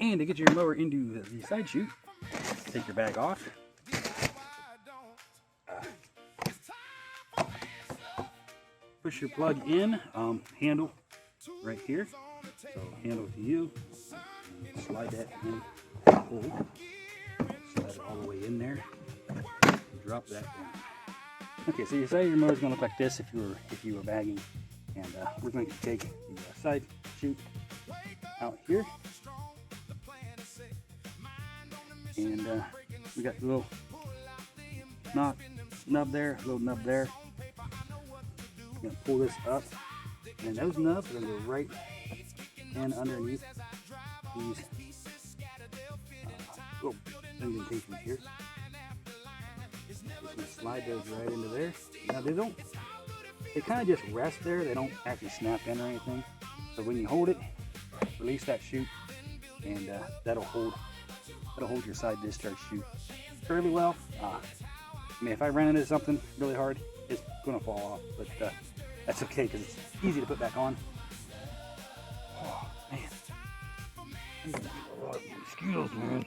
And to get your mower into the side chute, take your bag off. Push your plug in, handle right here. So handle to you. Slide that in. Hold. Slide it all the way in there. Drop that down. Okay, so your side of your mower is going to look like this if you were bagging, and we're going to take the side chute out here, and we got the little nub there, little nub there. We're going to pull this up, and those nubs are going to go right in underneath these little indentations here. Just gonna slide those right into there. Now they kind of just rest there. They don't actually snap in or anything. So when you hold it, release that chute, and that'll hold your side discharge chute fairly well. I mean, if I ran into something really hard, it's gonna fall off, but that's okay because it's easy to put back on. Oh man, a lot of mosquitoes, man.